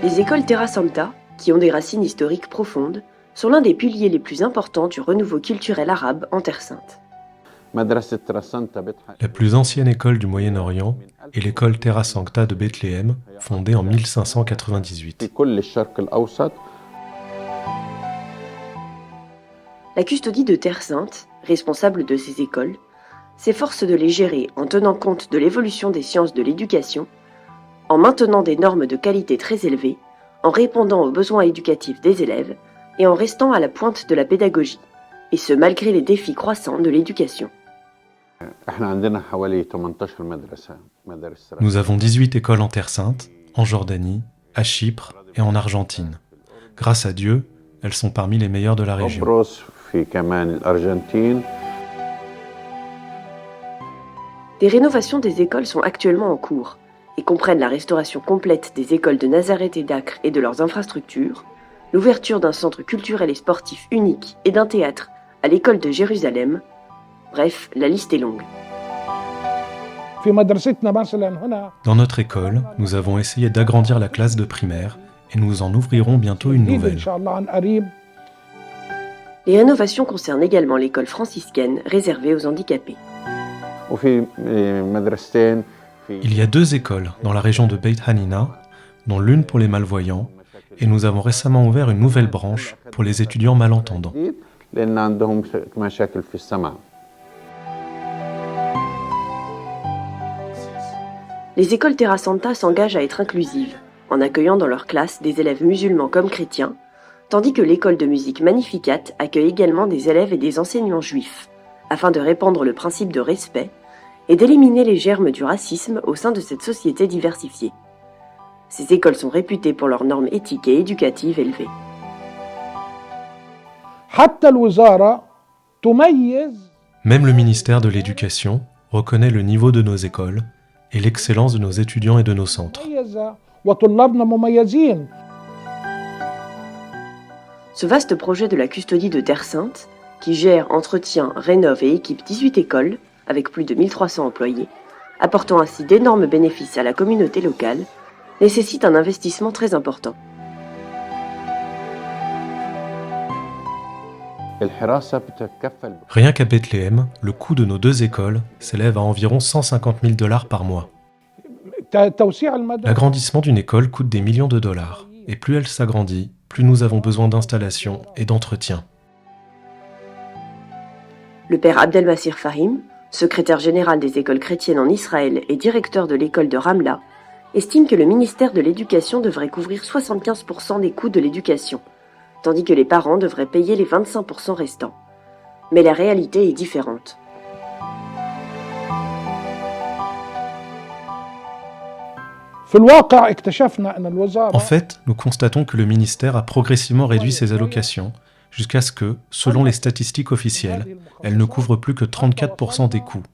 Les écoles Terra Santa, qui ont des racines historiques profondes, sont l'un des piliers les plus importants du renouveau culturel arabe en Terre Sainte. La plus ancienne école du Moyen-Orient est l'école Terra Sancta de Bethléem, fondée en 1598. La custodie de Terre Sainte, responsable de ces écoles, s'efforce de les gérer en tenant compte de l'évolution des sciences de l'éducation, en maintenant des normes de qualité très élevées, en répondant aux besoins éducatifs des élèves et en restant à la pointe de la pédagogie, et ce malgré les défis croissants de l'éducation. Nous avons 18 écoles en Terre Sainte, en Jordanie, à Chypre et en Argentine. Grâce à Dieu, elles sont parmi les meilleures de la région. Des rénovations des écoles sont actuellement en cours et comprennent la restauration complète des écoles de Nazareth et d'Acre et de leurs infrastructures, l'ouverture d'un centre culturel et sportif unique et d'un théâtre à l'école de Jérusalem. Bref, la liste est longue. Dans notre école, nous avons essayé d'agrandir la classe de primaire et nous en ouvrirons bientôt une nouvelle. Les rénovations concernent également l'école franciscaine réservée aux handicapés. Il y a 2 écoles dans la région de Beit Hanina, dont l'une pour les malvoyants, et nous avons récemment ouvert une nouvelle branche pour les étudiants malentendants. Les écoles Terra Santa s'engagent à être inclusives, en accueillant dans leurs classes des élèves musulmans comme chrétiens, tandis que l'école de musique Magnificat accueille également des élèves et des enseignants juifs, afin de répandre le principe de respect et d'éliminer les germes du racisme au sein de cette société diversifiée. Ces écoles sont réputées pour leurs normes éthiques et éducatives élevées. Même le ministère de l'Éducation reconnaît le niveau de nos écoles et l'excellence de nos étudiants et de nos centres. Ce vaste projet de la custodie de Terre Sainte, qui gère, entretient, rénove et équipe 18 écoles, avec plus de 1300 employés, apportant ainsi d'énormes bénéfices à la communauté locale, nécessite un investissement très important. Rien qu'à Bethléem, le coût de nos 2 écoles s'élève à environ $150 000 par mois. L'agrandissement d'une école coûte des millions de dollars, et plus elle s'agrandit, plus nous avons besoin d'installation et d'entretien. Le père Abdelmassir Fahim, secrétaire général des écoles chrétiennes en Israël et directeur de l'école de Ramla, estime que le ministère de l'Éducation devrait couvrir 75% des coûts de l'éducation, tandis que les parents devraient payer les 25% restants. Mais la réalité est différente. En fait, nous constatons que le ministère a progressivement réduit ses allocations jusqu'à ce que, selon les statistiques officielles, elles ne couvrent plus que 34% des coûts.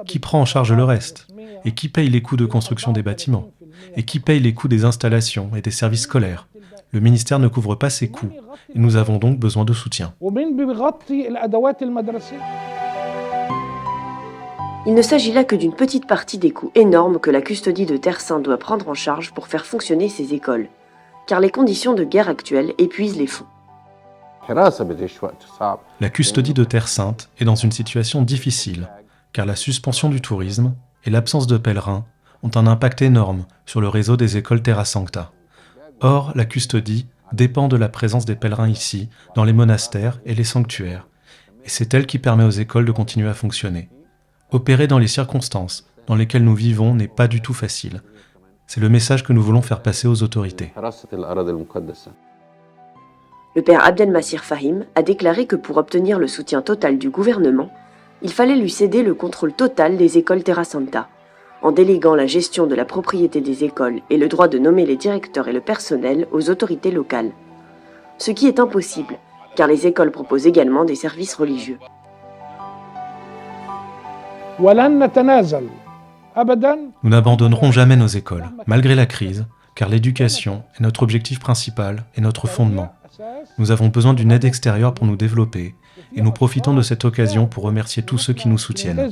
Qui prend en charge le reste? Et qui paye les coûts de construction des bâtiments? Et qui paye les coûts des installations et des services scolaires? Le ministère ne couvre pas ces coûts, et nous avons donc besoin de soutien. Il ne s'agit là que d'une petite partie des coûts énormes que la custodie de Terre Sainte doit prendre en charge pour faire fonctionner ces écoles, car les conditions de guerre actuelles épuisent les fonds. La custodie de Terre Sainte est dans une situation difficile, car la suspension du tourisme et l'absence de pèlerins ont un impact énorme sur le réseau des écoles Terra Sancta. Or, la custodie dépend de la présence des pèlerins ici, dans les monastères et les sanctuaires, et c'est elle qui permet aux écoles de continuer à fonctionner. Opérer dans les circonstances dans lesquelles nous vivons n'est pas du tout facile. C'est le message que nous voulons faire passer aux autorités. Le père Abdelmassir Fahim a déclaré que pour obtenir le soutien total du gouvernement, il fallait lui céder le contrôle total des écoles Terra Santa, en déléguant la gestion de la propriété des écoles et le droit de nommer les directeurs et le personnel aux autorités locales. Ce qui est impossible, car les écoles proposent également des services religieux. Nous n'abandonnerons jamais nos écoles, malgré la crise, car l'éducation est notre objectif principal et notre fondement. Nous avons besoin d'une aide extérieure pour nous développer, et nous profitons de cette occasion pour remercier tous ceux qui nous soutiennent.